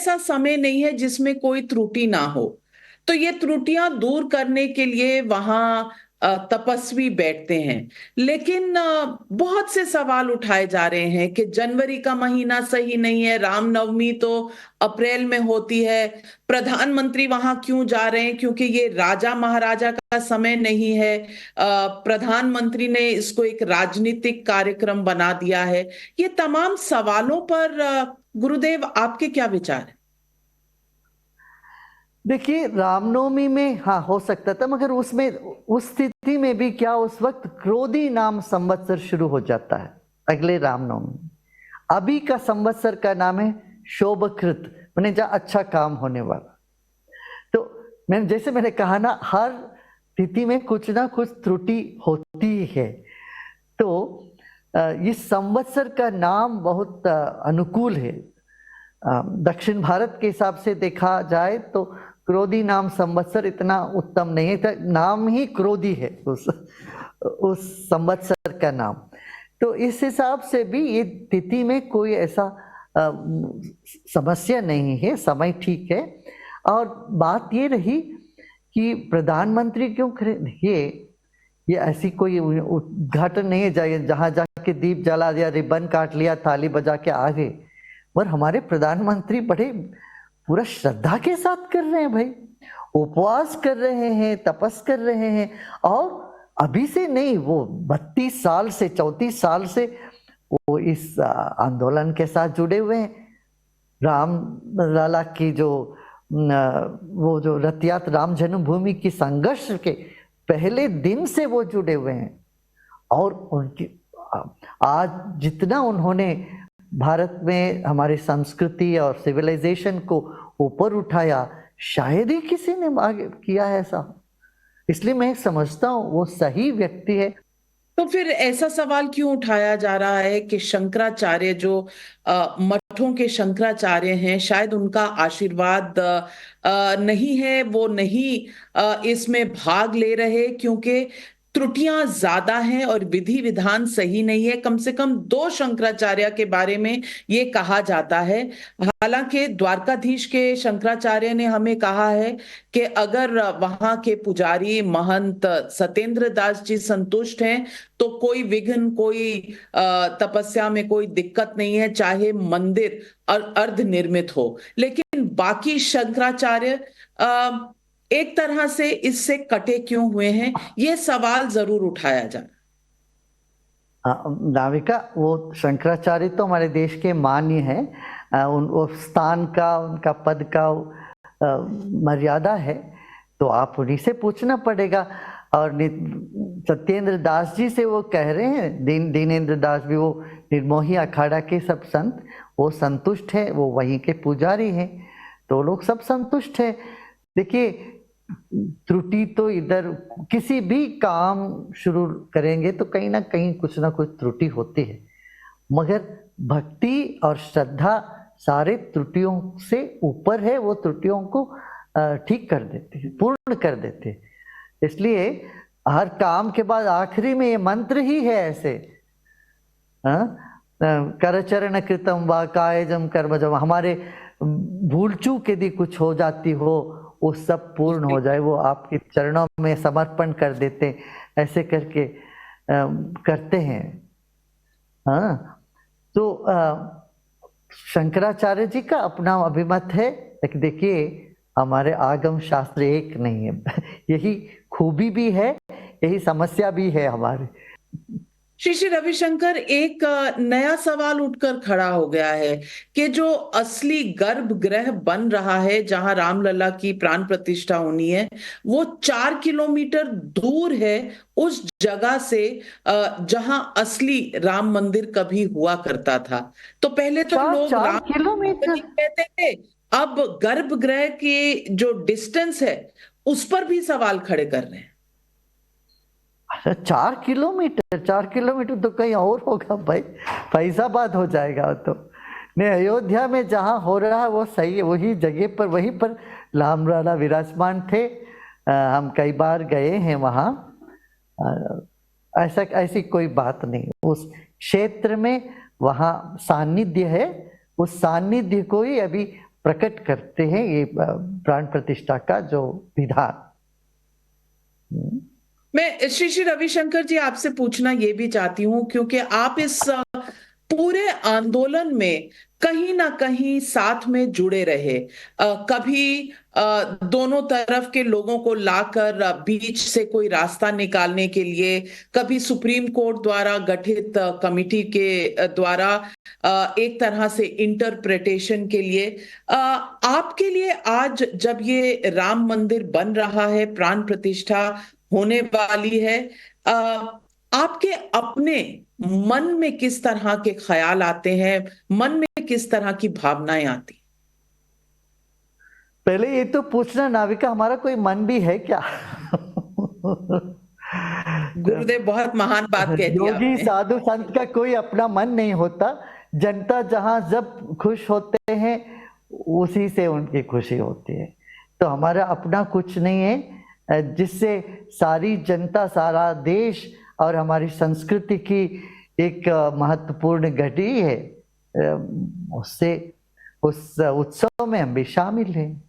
ऐसा समय नहीं है जिसमें कोई त्रुटि ना हो। तो ये त्रुटियां दूर करने के लिए वहां तपस्वी बैठते हैं। लेकिन बहुत से सवाल उठाए जा रहे हैं कि जनवरी का महीना सही नहीं है, रामनवमी तो अप्रैल में होती है। प्रधानमंत्री वहां क्यों जा रहे हैं? क्योंकि ये राजा महाराजा का समय नहीं है। प्रधानमंत्री ने इसको एक राजनीतिक कार्यक्रम बना दिया है। ये तमाम सवालों पर गुरुदेव आपके क्या विचार हैं? देखिए, रामनवमी में हाँ हो सकता था, मगर उसमें उस स्थिति में भी क्या उस वक्त क्रोधी नाम संवत्सर शुरू हो जाता है अगले रामनवमी। अभी का संवत्सर का नाम है शोभकृत, मैंने जहाँ अच्छा काम होने वाला। तो मैंने कहा ना, हर तिथि में कुछ ना कुछ त्रुटि होती है। तो इस संवत्सर का नाम बहुत अनुकूल है। दक्षिण भारत के हिसाब से देखा जाए तो क्रोधी नाम संवत्सर इतना उत्तम नहीं है, नाम ही क्रोधी है उस संवत्सर का नाम। तो इस हिसाब से भी ये तिथि में कोई ऐसा समस्या नहीं है, समय ठीक है। और बात ये रही कि प्रधानमंत्री क्यों खड़े, ये ऐसी कोई उद्घाटन नहीं है जहां जाके दीप जला दिया, रिबन काट लिया, थाली बजा के आ गए। पर हमारे प्रधानमंत्री बड़े पूरा श्रद्धा के साथ कर रहे हैं भाई, उपवास कर रहे हैं, तपस कर रहे हैं। और अभी से नहीं, वो 32 साल से 34 साल से वो इस आंदोलन के साथ जुड़े हुए हैं। राम लाला की वो जो रथ यात्रा, राम जन्मभूमि की संघर्ष के पहले दिन से वो जुड़े हुए हैं। और उनकी आज जितना उन्होंने भारत में हमारी संस्कृति और सिविलाइजेशन को ऊपर उठाया, शायद ही किसी ने आगे किया है ऐसा। इसलिए मैं समझता हूँ वो सही व्यक्ति है। तो फिर ऐसा सवाल क्यों उठाया जा रहा है कि शंकराचार्य जो मठों के शंकराचार्य हैं, शायद उनका आशीर्वाद नहीं है, वो नहीं इसमें भाग ले रहे क्योंकि त्रुटियां ज्यादा हैं और विधि विधान सही नहीं है। कम से कम 2 शंकराचार्य के बारे में ये कहा जाता है। हालांकि द्वारकाधीश के शंकराचार्य ने हमें कहा है कि अगर वहां के पुजारी महंत सत्येंद्र दास जी संतुष्ट हैं तो कोई विघ्न, कोई तपस्या में कोई दिक्कत नहीं है, चाहे मंदिर अर्ध निर्मित हो। लेकिन बाकी शंकराचार्य एक तरह से इससे कटे क्यों हुए हैं, ये सवाल जरूर उठाया जा। नाविका, वो शंकराचार्य तो हमारे देश के मान्य हैं। वो स्थान का, उनका पद का मर्यादा है, तो आप उन्हीं से पूछना पड़ेगा। और सत्येंद्र दास जी से वो कह रहे हैं, दीनेंद्र दास भी, वो निर्मोही अखाड़ा के सब संत, वो संतुष्ट है, वो वहीं के पुजारी हैं, तो लोग सब संतुष्ट है। देखिए, त्रुटि तो इधर किसी भी काम शुरू करेंगे तो कहीं ना कुछ त्रुटि होती है, मगर भक्ति और श्रद्धा सारे त्रुटियों से ऊपर है। वो त्रुटियों को ठीक कर देते हैं, पूर्ण कर देते हैं। इसलिए हर काम के बाद आखिरी में ये मंत्र ही है ऐसे, करचरण कृतम वा कायजम कर्मजम, हमारे भूल चूक यदि कुछ हो जाती हो, वो सब पूर्ण हो जाए, वो आपके चरणों में समर्पण कर देते, ऐसे करके करते हैं। हाँ, तो शंकराचार्य जी का अपना अभिमत है, लेकिन देखिए हमारे आगम शास्त्र एक नहीं है। यही खूबी भी है, यही समस्या भी है हमारे। श्री श्री रविशंकर, एक नया सवाल उठकर खड़ा हो गया है कि जो असली गर्भगृह बन रहा है, जहां रामलला की प्राण प्रतिष्ठा होनी है, वो 4 किलोमीटर दूर है उस जगह से जहां असली राम मंदिर कभी हुआ करता था। तो पहले तो लोग 4 राम किलोमीटर कहते थे, अब गर्भगृह की जो डिस्टेंस है उस पर भी सवाल खड़े कर रहे हैं। 4 किलोमीटर तो कहीं और होगा भाई, फैजाबाद हो जाएगा वो तो। नहीं, अयोध्या में जहाँ हो रहा है वो सही है, वही जगह पर, वहीं पर रामलला विराजमान थे। हम कई बार गए हैं वहाँ। ऐसी कोई बात नहीं, उस क्षेत्र में वहाँ सानिध्य है, उस सानिध्य को ही अभी प्रकट करते हैं ये प्राण प्रतिष्ठा का जो विधान। मैं श्री श्री रविशंकर जी आपसे पूछना ये भी चाहती हूँ, क्योंकि आप इस पूरे आंदोलन में कहीं ना कहीं साथ में जुड़े रहे। कभी दोनों तरफ के लोगों को लाकर बीच से कोई रास्ता निकालने के लिए, कभी सुप्रीम कोर्ट द्वारा गठित कमिटी के द्वारा एक तरह से इंटरप्रिटेशन के लिए। आपके लिए आज जब ये राम मंदिर बन रहा है, प्राण प्रतिष्ठा होने वाली है, आपके अपने मन में किस तरह के ख्याल आते हैं, मन में किस तरह की भावनाएं आती? पहले ये तो पूछना नाविका, हमारा कोई मन भी है क्या? गुरुदेव, बहुत महान बात कह दी योगी आपने। साधु संत का कोई अपना मन नहीं होता। जनता जहां जब खुश होते हैं उसी से उनकी खुशी होती है। तो हमारा अपना कुछ नहीं है, जिससे सारी जनता, सारा देश और हमारी संस्कृति की एक महत्वपूर्ण घड़ी है, उससे उस उत्सव में हम भी शामिल हैं।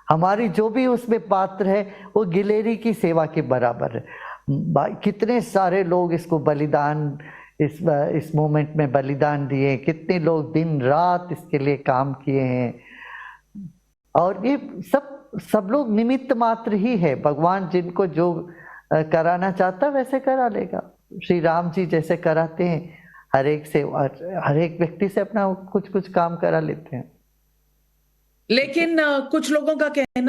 हमारी जो भी उसमें पात्र है वो गिलेरी की सेवा के बराबर है। कितने सारे लोग इसको बलिदान, इस मोमेंट में बलिदान दिए, कितने लोग दिन रात इसके लिए काम किए हैं। और ये सब लोग निमित्त मात्र ही है। भगवान जिनको जो कराना चाहता वैसे करा लेगा। श्री राम जी जैसे कराते हैं, हर एक व्यक्ति से अपना कुछ कुछ काम करा लेते हैं। लेकिन कुछ लोगों का कहना